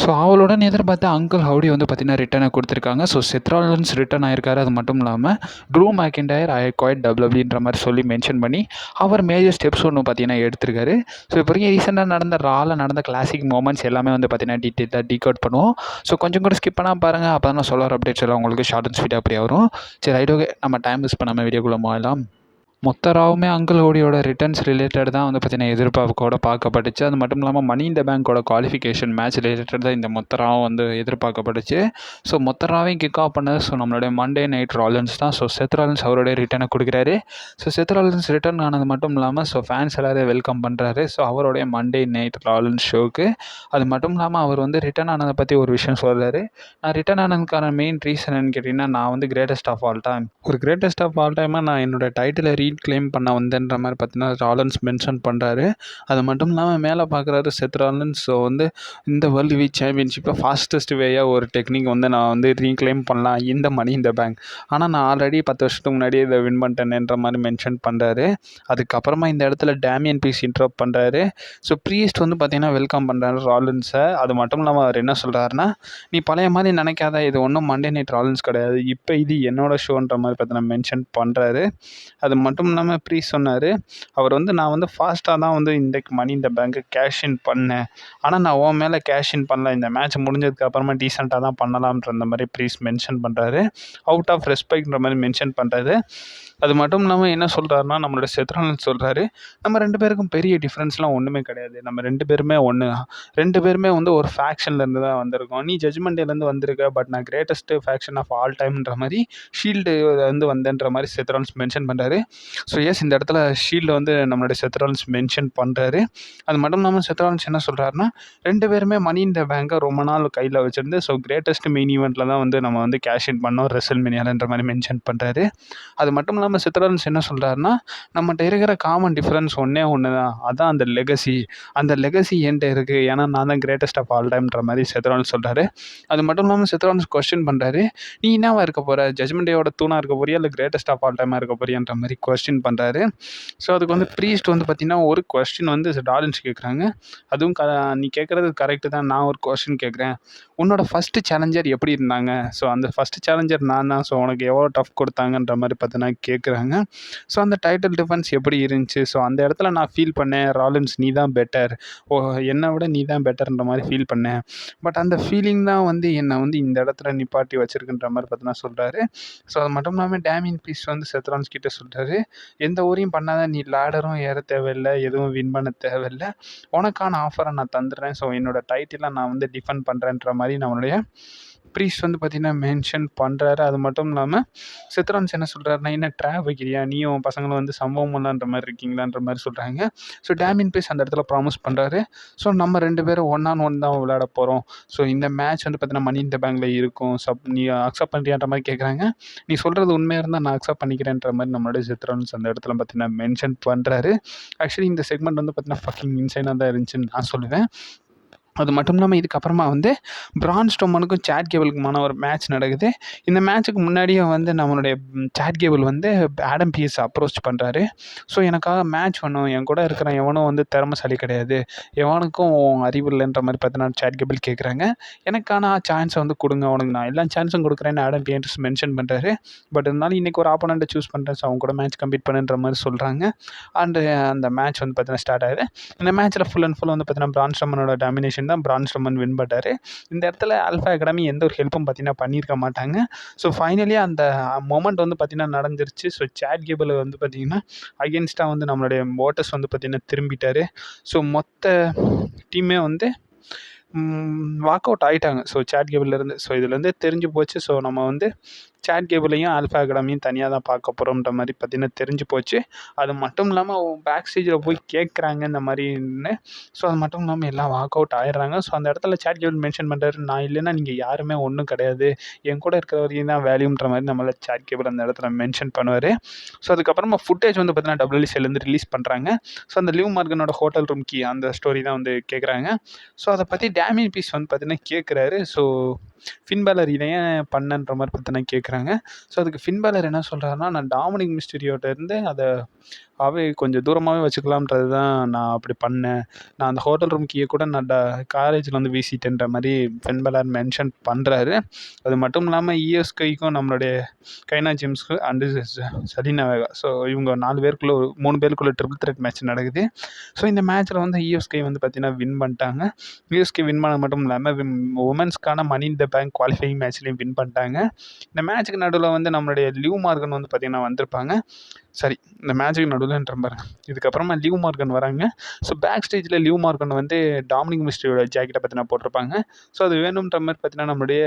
So அவளுடன் எதிர்பார்த்த uncle howdy வந்து பார்த்தீங்கன்னா ரிட்டனை கொடுத்துருக்காங்க. ஸோ செத் ராலின்ஸ் ரிட்டர்ன் ஆயிருக்காரு. அது மட்டும் இல்லாமல் ட்ரூ மேக்கின்டயர் ஐ குவைட் டபிள்யூன்ற மாதிரி சொல்லி மென்ஷன் பண்ணி அவர் மேஜர் ஸ்டெப்ஸ் ஒன்று பார்த்தீங்கன்னா எடுத்திருக்காரு. ஸோ இப்போ வரைக்கும் ரீசெண்டாக நடந்த கிளாசிக் மூமெண்ட்ஸ் எல்லாமே வந்து பார்த்தீங்கன்னா டீட்டெயிலாக டீகோட் பண்ணுவோம். ஸோ கொஞ்சம் கூட ஸ்கிப் பண்ணால் பாருங்கள். அப்போ தான் சொல்லுற அப்டேட்ஸ் எல்லாம் உங்களுக்கு ஷார்ட் அண்ட் ஸ்வீட்டாக அப்படியே வரும். சரி ரைட், ஓகே, நம்ம டைம் யூஸ் பண்ணாமல் வீடியோக்குள்ளே போகலாம். மொத்த ராவுமே அங்கிள் ஹோடியோட ரிட்டர்ன்ஸ் ரிலேட்டட் தான் வந்து பார்த்தீங்கன்னா எதிர்பார்ப்போட பார்க்கப்பட்டுச்சு. அது மட்டும் இல்லாமல் மணி இந்த பேங்கோட குவாலிஃபிகேஷன் மேட்ச் ரிலேட்டட் தான் இந்த மொத்த ராவும் வந்து எதிர்பார்க்கப்பட்டுச்சு. ஸோ மொத்த ராவையும் கிக் ஆஃப் பண்ணது ஸோ நம்மளுடைய மண்டே நைட் ராலன்ஸ் தான். ஸோ செத் ராலன்ஸ் அவருடைய ரிட்டர்னை கொடுக்குறாரு. ஸோ செத் ராலன்ஸ் ரிட்டர்ன் ஆனது மட்டும் இல்லாமல் ஸோ ஃபேன்ஸ் எல்லாரையும் வெல்கம் பண்ணுறாரு. ஸோ அவருடைய மண்டே நைட் ராலன்ஸ் ஷோக்கு. அது மட்டும் இல்லாமல் அவர் வந்து ரிட்டர்ன் ஆனதை பற்றி ஒரு விஷயம் சொல்கிறாரு. நான் ரிட்டர்ன் ஆனதுக்கான மெயின் ரீசன் கேட்டிங்கன்னா, நான் வந்து கிரேட்டஸ்ட் ஆஃப் ஆல் டைம், ஒரு கிரேட்டஸ்ட் ஆஃப் ஆல் டைமாக நான் என்னோட டைட்டிலை ரீக்ளைம் பண்ண வந்தேன்ற மாதிரி பார்த்தீங்கன்னா ராலன்ஸ் மென்ஷன் பண்ணுறாரு. அது மட்டும் இல்லாமல் மேலே பார்க்குறாரு செத் ராலன்ஸ். ஸோ வந்து இந்த வேர்ல்டு வீக் சாம்பியன்ஷிப்பை ஃபாஸ்டஸ்ட் வேயாக ஒரு டெக்னிக் வந்து நான் வந்து ரீக்ளைம் பண்ணலாம் இந்த மணி இந்த பேங்க். ஆனால் நான் ஆல்ரெடி 10 வருஷத்துக்கு முன்னாடியே இதை வின் பண்ணிட்டேன்ற மாதிரி மென்ஷன் பண்ணுறாரு. அதுக்கப்புறமா இந்த இடத்துல டேமியன் பீஸ் இன்ட்ரப்ட் பண்ணுறாரு. ஸோ ப்ரீஸ்ட் வந்து பார்த்தீங்கன்னா வெல்கம் பண்ணுறாரு ராலன்ஸை. அது மட்டும் இல்லாமல் அவர் என்ன சொல்கிறாருன்னா, நீ பழைய மாதிரி நினைக்காத, இது ஒன்றும் மண்டே நைட் ராலன்ஸ் கிடையாது, இப்போ இது என்னோட ஷோன்ற மாதிரி பார்த்தீங்கன்னா மென்ஷன் பண்ணுறாரு. அது மட்டும் இல்லாமல் ப்ரீஸ் சொன்னார், அவர் வந்து நான் வந்து ஃபாஸ்ட்டாக தான் வந்து இன்றைக்கு மணி இந்த பேங்க்கு கேஷ் இன் பண்ணேன், ஆனால் நான் உன் மேலே கேஷ் இன் பண்ணல, இந்த மேட்ச் முடிஞ்சதுக்கு அப்புறமா டீசெண்டாக தான் பண்ணலாம்ன்ற மாதிரி ப்ரீஸ் மென்ஷன் பண்ணுறாரு. அவுட் ஆஃப் ரெஸ்பெக்ட்ன்ற மாதிரி மென்ஷன் பண்ணுறாரு. அது மட்டும் இல்லாமல் என்ன சொல்கிறாருன்னா, நம்மளோட செத் ராலன்ஸ் சொல்கிறாரு, நம்ம 2 பேருக்கும் பெரிய டிஃப்ரென்ஸ்லாம் ஒன்றுமே கிடையாது, நம்ம 2 பேருமே ஒன்று தான், 2 பேருமே வந்து ஒரு ஃபேக்ஷன்லேருந்து தான் வந்திருக்கோம், நீ ஜட்ஜ்மெண்ட் டேலேருந்து வந்திருக்க, பட் நான் கிரேட்டஸ்ட் ஃபேக்ஷன் ஆஃப் ஆல் டைம்ன்ற மாதிரி ஷீல்டு வந்து வந்தேன்ற மாதிரி செத் ராலன்ஸ் மென்ஷன் பண்ணுறாரு. ஸோ எஸ், இந்த இடத்துல ஷீல்டு வந்து நம்மளுடைய செத் ராலன்ஸ் மென்ஷன் பண்ணுறாரு. அது மட்டும் இல்லாமல் செத் ராலன்ஸ் என்ன சொல்கிறாருன்னா, 2 பேருமே மணி இந்த பேங்கை ரொம்ப நாள் கையில் வச்சுருந்து ஸோ கிரேட்டஸ்ட் மெயின் ஈவெண்ட்டில் தான் வந்து நம்ம வந்து கேஷ் இன் பண்ணோம் ரெசல்மேனியான்ற மாதிரி மென்ஷன் பண்ணுறாரு. அது மட்டும் இல்லாமல் செத் ராலன்ஸ் என்ன சொல்கிறாருன்னா, நம்மகிட்ட இருக்கிற காமன் டிஃப்ரென்ஸ் ஒன்றே ஒன்று தான், அதான் அந்த லெகசி, அந்த லெகசி என்கிட்ட இருக்குது, ஏன்னா நான் தான் கிரேட்டஸ்ட் ஆஃப் ஆல் டைம்ன்ற மாதிரி செத் ராலன்ஸ் சொல்கிறாரு. அது மட்டும் இல்லாமல் செத் ராலன்ஸ் கொஸ்டின் பண்ணுறாரு, நீ என்னவா இருக்க போகிற, ஜட்ஜ்மெண்ட் டேயோட தூணாக இருக்க போறியா இல்லை கிரேட்டஸ்ட் ஆஃப் ஆல் டைமாக இருக்க போறியான்ற மாதிரி கொஸ்டின் பண்ணுறாரு. ஸோ அதுக்கு வந்து ப்ரீஸ்ட் வந்து பார்த்திங்கன்னா ஒரு கொஸ்டின் வந்து ராலன்ஸ் கேட்குறாங்க. அதுவும் நீ கேட்குறது கரெக்டு தான், நான் ஒரு கொஸ்டின் கேட்குறேன், உன்னோட ஃபஸ்ட்டு சேலஞ்சர் எப்படி இருந்தாங்க, ஸோ அந்த ஃபஸ்ட்டு சேலஞ்சர் நான் தான், ஸோ உனக்கு எவ்வளோ டஃப் கொடுத்தாங்கன்ற மாதிரி பார்த்தீங்கன்னா கேட்குறாங்க. ஸோ அந்த டைட்டில் டிஃபென்ஸ் எப்படி இருந்துச்சு, ஸோ அந்த இடத்துல நான் ஃபீல் பண்ணேன், ராலன்ஸ் நீ தான் பெட்டர், என்னை விட நீ தான் பெட்டர்ன்ற மாதிரி ஃபீல் பண்ணேன், பட் அந்த ஃபீலிங் தான் வந்து என்னை வந்து இந்த இடத்துல நிப்பாட்டி வச்சிருக்குன்ற மாதிரி பார்த்தீங்கன்னா சொல்கிறாரு. ஸோ அது மட்டும் இல்லாமல் டேமியன் பீஸ் வந்து செத் ராலன்ஸ் கிட்ட சொல்கிறாரு, எந்த ஊரையும் பண்ணாத, நீ லேடரும் ஏற தேவையில்லை, எதுவும் வின் பண்ண தேவையில்லை, உனக்கான ஆஃபரை நான் தந்துடுறேன், ஸோ என்னோட டைட்டிலை நான் வந்து டிஃபெண்ட் பண்ணுறேன்ற மாதிரி நம்மளுடைய ப்ரீஸ்ட் வந்து பார்த்திங்கன்னா மென்ஷன் பண்ணுறாரு. அது மட்டும் இல்லாமல் செத் ராலன்ஸ் என்ன சொல்கிறாருன்னா, என்ன ட்ராப் வைக்கிறியா, நீயும் பசங்களும் வந்து சம்பவம் பண்ணலான்ற மாதிரி இருக்கீங்களான்ற மாதிரி சொல்கிறாங்க. ஸோ டேமியன் பீஸ் அந்த இடத்துல ப்ராமிஸ் பண்ணுறாரு, ஸோ நம்ம 2 பேரும் 1-on-1 தான் விளையாட போகிறோம், ஸோ இந்த மேட்ச் வந்து பார்த்திங்கன்னா மணி இந்த பேங்கில் இருக்கும், நீ அக்செப்ட் பண்ணுறியான்ற மாதிரி கேட்குறாங்க. நீ சொல்கிறது உண்மையாக இருந்தால் நான் அக்செப்ட் பண்ணிக்கிறேன்ற மாதிரி நம்மளுடைய செத் ராலன்ஸ் அந்த இடத்துல பார்த்திங்கன்னா மென்ஷன் பண்ணுறாரு. ஆக்சுவலி இந்த செக்மெண்ட் வந்து பார்த்திங்கன்னா ஃபக்கிங் இன்சைனாக தான் இருந்துச்சுன்னு நான் சொல்லுவேன். அது மட்டும் இல்லாமல் இதுக்கப்புறமா வந்து பிரான் ஸ்ட்ரோமனுக்கும் சாட் கேபிளுக்குமான ஒரு மேட்ச் நடக்குது. இந்த மேட்ச்சுக்கு முன்னாடியே வந்து நம்மளுடைய சாட் கேபிள் வந்து ஆடம் பிஎஸ் அப்ரோச் பண்ணுறாரு. ஸோ எனக்காக மேட்ச் வேணும், என் கூட இருக்கிற எவனும் வந்து திறமைசாலி கிடையாது, எவனுக்கும் அறிவு இல்லைன்ற மாதிரி பார்த்தீங்கன்னா சாட் கேபிள் கேட்குறாங்க. எனக்கான சான்ஸை வந்து கொடுங்க, உனக்கு நான் எல்லா சான்ஸும் கொடுக்குறேன்னு ஆடம் பிஎஸ் மென்ஷன் பண்ணுறாரு. பட் இருந்தாலும் இன்றைக்கி ஒரு ஆப்போனண்ட்டை சூஸ் பண்ணுறேன், ஸோ அவங்க கூட மேட்ச் கம்ப்ளீட் பண்ணுன்ற மாதிரி சொல்கிறாங்க. அண்டு அந்த மேட்ச் வந்து பார்த்தீங்கன்னா ஸ்டார்ட் ஆகுது. இந்த மேட்ச்சில் ஃபுல் அண்ட் ஃபுல் வந்து பார்த்தீங்கன்னா பிரான் ஸ்ட்ரோமனோட டாமினேஷன் தான், பிரான் ஸ்ட்ரோமன் வின் பண்ணாரு. இந்த இடத்துல ஆல்ஃபா அகாடமி எந்த ஒரு ஹெல்ப்பும் பார்த்தீங்கன்னா பண்ணியிருக்க மாட்டாங்க. ஸோ ஃபைனலி அந்த மொமெண்ட் வந்து பார்த்தீங்கன்னா நடந்துருச்சு. ஸோ சாட் கேபிள் வந்து பார்த்தீங்கன்னா அகென்ஸ்டாக வந்து நம்மளுடைய ஓட்டர்ஸ் வந்து பார்த்தீங்கன்னா திரும்பிட்டார். ஸோ மொத்த டீமே வந்து வாக் அவுட் ஆகிட்டாங்க. ஸோ சாட் கேபிள்லேருந்து ஸோ இதுலேருந்து தெரிஞ்சு போச்சு. ஸோ நம்ம வந்து சாட் கேபிளையும் ஆல்ஃபா அகாடமியும் தனியாக தான் பார்க்க போகிறோம்ன்ற மாதிரி பார்த்தீங்கன்னா தெரிஞ்சு போச்சு. அது மட்டும் இல்லாமல் பேக் ஸ்டேஜில் போய் கேட்குறாங்க இந்த மாதிரின்னு. ஸோ அது மட்டும் இல்லாமல் எல்லாம் வாக் அவுட் ஆகிடுறாங்க. ஸோ அந்த இடத்துல சாட் கேபிள் மென்ஷன் பண்ணுறாரு, நான் இல்லைன்னா நீங்கள் யாருமே ஒன்றும் கிடையாது, என் கூட இருக்கிற வரைக்கும் தான் வேல்யூன்ற மாதிரி நம்மள சாட் கேபிள் அந்த இடத்துல மென்ஷன் பண்ணுவார். ஸோ அதுக்கப்புறமா ஃபுட்டேஜ் வந்து பார்த்தீங்கன்னா டபிள்யூசிலேருந்து ரிலீஸ் பண்ணுறாங்க. ஸோ அந்த லிவ் மார்கனோட ஹோட்டல் ரூம் கீ அந்த ஸ்டோரி தான் வந்து கேட்குறாங்க. ஸோ அதை பற்றி டேமியன் பீஸ் வந்து பார்த்தீங்கன்னா கேட்குறாரு. ஸோ ஃபின் பேலர் இதை ஏன் பண்ணன்ற மாதிரி பார்த்தீங்கன்னா கேட்குறாங்க. ஸோ அதுக்கு ஃபின் பேலர் என்ன சொல்கிறாருன்னா, நான் டாமினிக் மிஸ்டீரியோட்ட இருந்து அதை கொஞ்சம் தூரமாகவே வச்சுக்கலாம்ன்றது தான் நான் அப்படி பண்ணேன். நான் அந்த ஹோட்டல் ரூம் கீயை கூட நான் காலேஜில் வந்து வீசிட்டேன்ற மாதிரி ஃபென் பெலர் மென்ஷன் பண்ணுறாரு. அது மட்டும் இல்லாமல் இஎஸ்கைக்கும் நம்மளுடைய கைனா ஜேம்ஸ்க்கு அண்டு சலீனா வேகா, ஸோ இவங்க 4 பேருக்குள்ள 3 பேருக்குள்ள ட்ரிபிள் த்ரெட் மேட்ச் நடக்குது. ஸோ இந்த மேட்ச்சில் வந்து இஎஸ்கை வந்து பார்த்தீங்கன்னா வின் பண்ணிட்டாங்க. இஎஸ்கே வின் பண்ணது மட்டும் இல்லாமல் உமன்ஸ்க்கான மணி இன் த பேங்க் குவாலிஃபையிங் மேட்ச்லேயும் வின் பண்ணிட்டாங்க. இந்த மேட்ச்சுக்கு நடுவில் வந்து நம்மளுடைய லிவ் மார்கன் வந்து பார்த்திங்கன்னா வந்திருப்பாங்க. சரி, இந்த மேட்ச்சுக்கு நடுவில்ன்ற பாருங்க. இதுக்கப்புறமா லிவ் மார்கன் வராங்க. ஸோ பேக் ஸ்டேஜில் லிவ் மார்கன் வந்து டாமினிக் மிஸ்டரியோட ஜாக்கெட்டை பார்த்தீங்கன்னா போட்டிருப்பாங்க. ஸோ அது வேணுன்ற மாதிரி பார்த்தீங்கன்னா நம்மளுடைய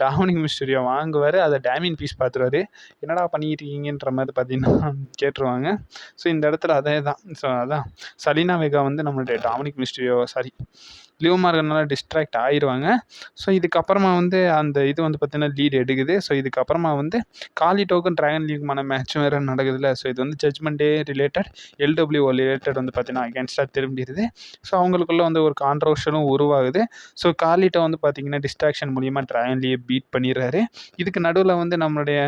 டாமினிக் மிஸ்டரியோ வாங்குவார். அதை டேமியன் பீஸ் பார்த்துருவாரு. என்னடா பண்ணிக்கிட்டு இருக்கீங்கன்ற மாதிரி பார்த்தீங்கன்னா கேட்டுருவாங்க. ஸோ இந்த இடத்துல அதே தான். ஸோ அதான் சலீனா வேகா வந்து நம்மளுடைய டாமினிக் மிஸ்டரியோ லிவ் மார்கனால் டிஸ்ட்ராக்ட் ஆயிடுவாங்க. ஸோ இதுக்கப்புறமா வந்து அந்த இது வந்து பார்த்திங்கன்னா லீட் எடுக்குது. ஸோ இதுக்கப்புறமா வந்து காலிட்டோக்கும் ட்ராகன் லீக்குமான மேட்சும் வேறு நடக்குதுல்ல. ஸோ இது வந்து ஜட்ஜ்மெண்ட் டே ரிலேட்டட், எல்டபிள்யூஓ ரிலேட்டட் வந்து பார்த்திங்கன்னா அகேன்ஸ்டாக திரும்பிடுது. ஸோ அவங்களுக்குள்ள வந்து ஒரு கான்ட்ரவர்ஷியலும் உருவாகுது. ஸோ காலிட்டோ வந்து பார்த்திங்கன்னா டிஸ்ட்ராக்ஷன் மூலிமா ட்ராகன் லீயை பீட் பண்ணிடுறாரு. இதுக்கு நடுவில் வந்து நம்மளுடைய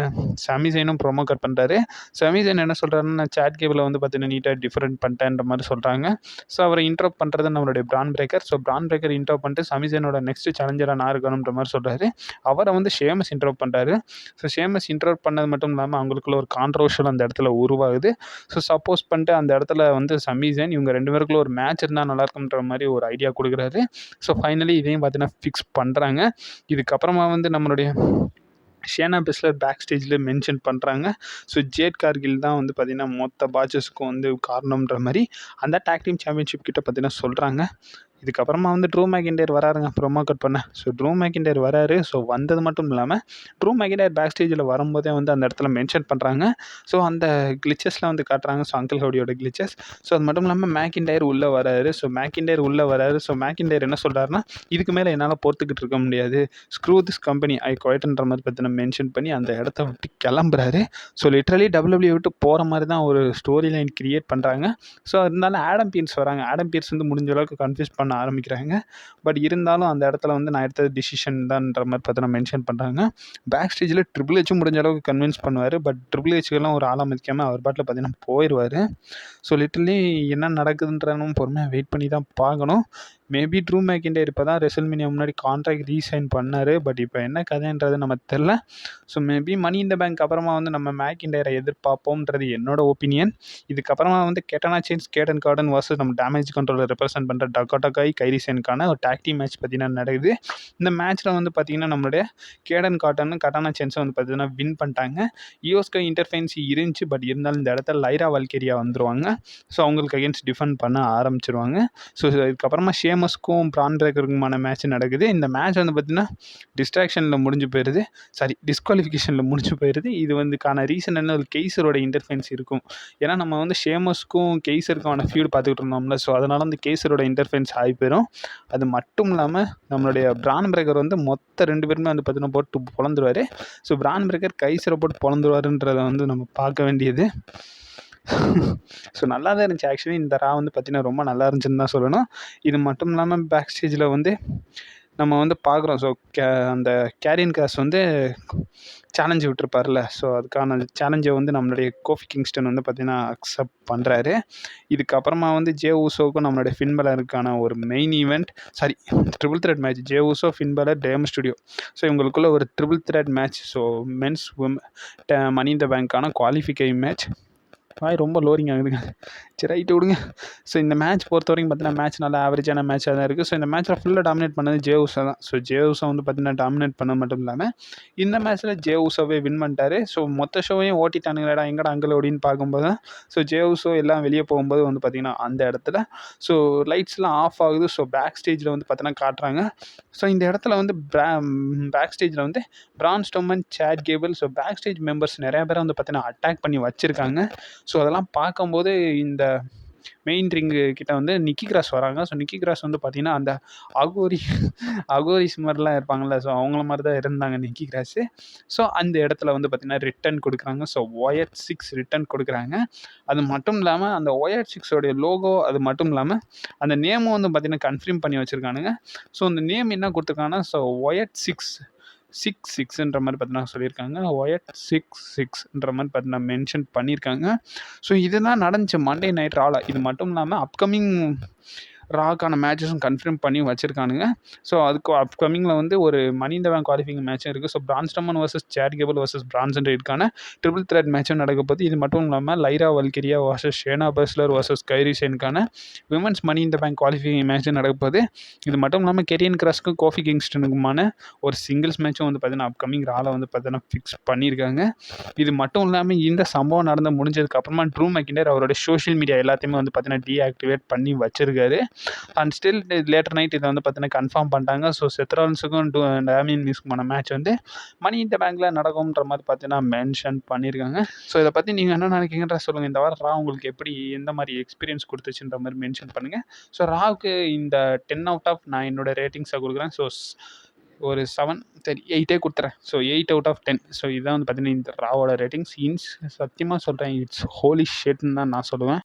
சமிசைனும் ப்ரொமோ கட் பண்ணுறாரு. சமிசைன் என்ன சொல்கிறாருன்னா, நான் சாட் கேபிளை வந்து பார்த்திங்கன்னா நீட்டாக டிஃப்ரெண்ட் பண்ணிட்டேன்ற மாதிரி சொல்கிறாங்க. ஸோ அவரை இன்ட்ரோப் பண்ணுறது நம்மளுடைய பிரான் பிரேக்கர். ஸோ பிரான் பிரேக்கர் இன்ட்ரோ பண்ணிட்டு சமிசனோட நெக்ஸ்ட் சேலஞ்சராக நான் இருக்கணுன்ற மாதிரி சொல்கிறாரு. அவரை வந்து ஷேமஸ் இன்ட்ரோ பண்ணுறாரு. ஸோ ஷேமஸ் இன்ட்ரோ பண்ணது மட்டும் இல்லாமல் அவங்களுக்குள்ள ஒரு கான்ட்ரவர்ஷியல் அந்த இடத்துல உருவாகுது. ஸோ சப்போஸ் பண்ணிட்டு அந்த இடத்துல வந்து சமிசன் இவங்க 2 பேருக்குள்ள ஒரு மேட்ச் இருந்தால் நல்லாயிருக்குன்ற மாதிரி ஒரு ஐடியா கொடுக்குறாரு. ஸோ ஃபைனலி இதையும் பார்த்தீங்கன்னா ஃபிக்ஸ் பண்ணுறாங்க. இதுக்கப்புறமா வந்து நம்மளுடைய ஷேனா பெஸ்லர் பேக் ஸ்டேஜில் மென்ஷன் பண்ணுறாங்க. ஸோ ஜேட் கார்கில் தான் வந்து பார்த்திங்கன்னா மொத்த பாட்சஸுக்கும் வந்து காரணம்ன்ற மாதிரி அந்த டேக் டீம் சாம்பியன்ஷிப் கிட்ட பார்த்திங்கன்னா சொல்கிறாங்க. இதுக்கப்புறமா வந்து ட்ரூ மேக்கின்டயர் வராருங்க ப்ரோமோ கட் பண்ண. ஸோ ட்ரூ மேக்கின்டயர் வராரு. ஸோ வந்தது மட்டும் இல்லாமல் ட்ரூ மேக்கின்டயர் பேக் ஸ்டேஜில் வரும்போதே வந்து அந்த இடத்துல மென்ஷன் பண்ணுறாங்க. ஸோ அந்த கிளிச்சஸ்லாம் வந்து காட்டுறாங்க. ஸோ அங்கிள் ஹவுடியோட கிளிச்சஸ். ஸோ அது மட்டும் இல்லாமல் மேக்கின்டயர் உள்ளே வராரு. ஸோ மேக்கின்டயர் உள்ளே வராரு. ஸோ மேக்கின்டயர் என்ன சொல்கிறாருன்னா, இதுக்கு மேலே என்னால் பொறுத்துக்கிட்டு இருக்க முடியாது, ஸ்க்ரூ திஸ் கம்பெனி ஐ குவைட்ன்ற மாதிரி பார்த்தீங்கன்னா மென்ஷன் பண்ணி அந்த இடத்த விட்டு கிளம்புறாரு. ஸோ லிட்ரலி டபிள்யூடபிள்யூ விட்டு போகிற மாதிரி தான் ஒரு ஸ்டோரி லைன் கிரியேட் பண்ணுறாங்க. ஸோ இருந்தாலும் ஆடம் பியர்ஸ் வராங்க. ஆடம் பியர்ஸ் வந்து முடிஞ்ச அளவுக்கு கன்ஃபியூஸ் பண்ண ஆரம்பிக்கிறாங்க. பட் இருந்தாலும் அந்த இடத்துல வந்து நான் எடுத்தது டிசிஷன் தான்ன்ற மாதிரி பார்த்தீங்கன்னா மென்ஷன் பண்ணுறாங்க. பேக் ஸ்டேஜில் ட்ரிபிள் ஹெச்சும் முடிஞ்ச அளவுக்கு கன்வின்ஸ் பண்ணுவார். பட் ட்ரிபிள் ஹெச்சுக்கெல்லாம் ஒரு ஆளாக மதிக்காமல் அவர் பாட்டில் பார்த்தீங்கன்னா போயிடுவார். ஸோ லிட்டரலி என்ன நடக்குதுன்றனும் பொறுமையாக வெயிட் பண்ணி தான் பார்க்கணும். மேபி ட்ரூ மேக்கின்டயர் இப்போ தான் ரெசல்மேனியா முன்னாடி கான்ட்ராக்ட் ரீசைன் பண்ணார். பட் இப்போ என்ன கதைன்றது நமக்கு தெரில. ஸோ மேபி மணி இந்த பேங்க் அப்புறமா வந்து நம்ம மேக்கின்டயரை எதிர்பார்ப்போம்ன்றது என்னோட ஒப்பீனியன். இதுக்கப்புறமா வந்து கெட்டனா சேன்ஸ் கேடன் கார்டன் வர்சஸ் நம்ம டேமேஜ் கண்ட்ரோலை ரெப்ரசென்ட் பண்ணுற டக்கோட்டா காய் கைரி சேனுக்கான ஒரு டாக் டீம் மேட்ச் பார்த்தீங்கன்னா நடக்குது. இந்த மேட்ச்சில் வந்து பார்த்திங்கன்னா நம்மளுடைய கேடன் கார்டனும் கட்டானா சேன்ஸும் வந்து பார்த்திங்கன்னா வின் பண்ணிட்டாங்க. யோஸ்கா இன்டர்ஃபென்சி இருந்துச்சு. பட் இருந்தாலும் இந்த இடத்துல லைரா வல்கேரியா வந்துருவாங்க. ஸோ அவங்களுக்கு அகேன்ஸ்ட் டிஃபெண்ட் பண்ண ஆரம்பிச்சிருவாங்க. ஸோ இதுக்கப்புறமா ஷேமஸ்க்கும் பிரான் பிரேக்கருக்குமான மேட்ச் நடக்குது. இந்த மேட்ச் வந்து பார்த்திங்கன்னா டிஸ்ட்ராக்ஷனில் முடிஞ்சு போயிடுது. டிஸ்குவாலிஃபிகேஷனில் முடிஞ்சு போயிடுது. இது வந்துக்கான ரீசன் என்ன, ஒரு கெய்சரோட இன்டர்ஃபென்ஸ் இருக்கும். ஏன்னா நம்ம வந்து ஷேமஸ்க்கும் கெய்சருக்கான ஃபியூட் பார்த்துக்கிட்டு இருந்தோம்ல. ஸோ அதனால் வந்து கெய்சரோட இன்டர்ஃபென்ஸ் ஆகி போயிடும். அது மட்டும் இல்லாமல் நம்மளுடைய பிரான் பிரேக்கர் வந்து மொத்த 2 பேருமே வந்து பார்த்திங்கன்னா போட்டு பொழந்துருவார். ஸோ பிரான் பிரேக்கர் கைசரை போட்டு பொழந்துருவாருன்றதை வந்து நம்ம பார்க்க வேண்டியது. ஸோ நல்லா தான் இருந்துச்சு. ஆக்சுவலி இந்த ரா வந்து பார்த்திங்கன்னா ரொம்ப நல்லா இருந்துச்சுன்னு தான் சொல்லணும். இது மட்டும் இல்லாமல் பேக் ஸ்டேஜில் வந்து நம்ம வந்து பார்க்குறோம். ஸோ அந்த கேரியன் கிராஸ் வந்து சேலஞ்சு விட்டுருப்பார்ல. ஸோ அதுக்கான சேலஞ்சை வந்து நம்மளுடைய கோஃபி கிங்ஸ்டன் வந்து பார்த்திங்கன்னா அக்செப்ட் பண்ணுறாரு. இதுக்கப்புறமா வந்து ஜே ஊசோவுக்கும் நம்மளுடைய ஃபின் பெலருக்கான ஒரு main event, triple threat match. Jey Uso, Finn Balor, டேம் ஸ்டுடியோ. ஸோ இவங்களுக்குள்ள ஒரு triple threat match. So men's money in the பேங்க்கான குவாலிஃபிகை மேட்ச். ரொம்ப லோரிங் ஆகுதுங்க. சரி ரைட்டு விடுங்க. ஸோ இந்த மேட்ச் பொறுத்த வரைக்கும் பார்த்தீங்கன்னா மேட்ச் நல்லா ஆவரேஜான மேட்சாக தான் இருக்குது. ஸோ இந்த மேட்ச்சில் ஃபுல்லாக டாமினேட் பண்ணது ஜே ஊசோ தான். ஸோ ஜே ஊசோ வந்து பார்த்தீங்கன்னா டாமினேட் பண்ண மட்டும் இல்லாமல் இந்த மேட்ச்சில் ஜே ஊசோவே வின் பண்ணிட்டாரு. ஸோ மொத்த ஷோவையும் ஓட்டிட்டானுங்களா எங்கடா அங்கே ஓடின்னு பார்க்கும்போது தான் ஸோ ஜே ஊசோ எல்லாம் வெளியே போகும்போது வந்து பார்த்திங்கன்னா அந்த இடத்துல ஸோ லைட்ஸ்லாம் ஆஃப் ஆகுது. ஸோ பேக் ஸ்டேஜில் வந்து பார்த்தீங்கன்னா காட்டுறாங்க. ஸோ இந்த இடத்துல வந்து பேக் ஸ்டேஜில் வந்து Braun Strowman, Chad Gable, so backstage members நிறையா பேரை வந்து பார்த்தீங்கன்னா அட்டாக் பண்ணி வச்சுருக்காங்க. ஸோ அதெல்லாம் பார்க்கும்போது இந்த மெயின் ரிங்கு கிட்ட வந்து நிக்கி கிராஸ் வராங்க. ஸோ நிக்கி கிராஸ் வந்து பார்த்திங்கன்னா அந்த அகோரிஸ் மாதிரிலாம் இருப்பாங்கள்ல. ஸோ அவங்கள மாதிரி தான் இருந்தாங்க நிக்கி கிராஸு. ஸோ அந்த இடத்துல வந்து பார்த்திங்கன்னா ரிட்டன் கொடுக்குறாங்க. ஸோ ஒயட் 6 ரிட்டன் கொடுக்குறாங்க. அது மட்டும் இல்லாமல் அந்த ஒயட் 6 லோகோ, அது மட்டும் இல்லாமல் அந்த நேமும் வந்து பார்த்திங்கன்னா கன்ஃபார்ம் பண்ணி வச்சுருக்கானுங்க. ஸோ அந்த நேம் என்ன கொடுத்துருக்காங்கன்னா, ஸோ ஒயட் 6 6-6ன்ற மாதிரி பார்த்தீங்கன்னா சொல்லியிருக்காங்க. ஒயட் 6-6ன்ற மாதிரி பார்த்தீங்கன்னா மென்ஷன் பண்ணியிருக்காங்க. ஸோ இதுதான் நடந்துச்சு மண்டே நைட் ரால. இது மட்டும் இல்லாமல் அப்கமிங் ராக்கான மேட்சஸும் கன்ஃபார்ம் பண்ணி வச்சிருக்கானுங்க. ஸோ அதுக்கு அப்கமிங்கில் வந்து ஒரு மணி இந்த பேங்க் குவாலிஃபைங் மேட்சும் இருக்குது. So Braun Strowman versus Chad Gable versus Bronson ரீட்கான ட்ரிபிள் த்ரெட் மேட்சும் நடக்க போகுது. இது மட்டும் இல்லாமல் Lyra Valkyria versus Shayna Baszler versus Kairi சேனுக்கான women's money in the bank qualifying மேட்சும் நடக்க போகுது. இது மட்டும் இல்லாமல் கெரியன் கிராஸ்க்கும் கோஃபி கிங்ஸ்டனுக்குமான ஒரு சிங்கிள்ஸ் மேட்சும் வந்து பார்த்தீங்கன்னா அப்கமிங் ரால வந்து பார்த்தீங்கன்னா ஃபிக்ஸ் பண்ணியிருக்காங்க. இது மட்டும் இல்லாமல் இந்த சம்பவம் நடந்து முடிஞ்சதுக்கு அப்புறமா ட்ரூ மெக்கிண்டர் அவரோட சோஷியல் மீடியா எல்லாத்தையுமே வந்து பார்த்தீங்கன்னா டீஆக்டிவேட் பண்ணி வச்சிருக்காரு. அண்ட் ஸ்டில் லேட்டர் நைட் இதை வந்து பார்த்தீங்கன்னா கன்ஃபார்ம் பண்ணிட்டாங்க. ஸோ செத்ரான்ஸுக்கும் டேமியன் மியூஸ்க்குமான மேட்ச் வந்து மணி இந்த பேங்க்கில் நடக்கும்ன்ற மாதிரி பார்த்தீங்கன்னா மென்ஷன் பண்ணியிருக்காங்க. ஸோ இதை பற்றி நீங்கள் என்ன நினைக்கிறீங்கன்ற சொல்லுங்கள். இந்த வாரம் ரா உங்களுக்கு எப்படி எந்த மாதிரி எக்ஸ்பீரியன்ஸ் கொடுத்துச்சுன்ற மாதிரி மென்ஷன் பண்ணுங்கள். ஸோ ராவுக்கு இந்த 10 அவுட் ஆஃப் நான் என்னோட ரேட்டிங்ஸை கொடுக்குறேன். ஸோ ஒரு 7 சரி 8 கொடுத்துறேன். So 8 out of 10. ஸோ இதான் வந்து பார்த்தீங்கன்னா இந்த ராவோட ரேட்டிங்ஸ். சத்தியமாக சொல்கிறேன், இட்ஸ் ஹோலி ஷிட்ன்னு தான் நான் சொல்லுவேன்.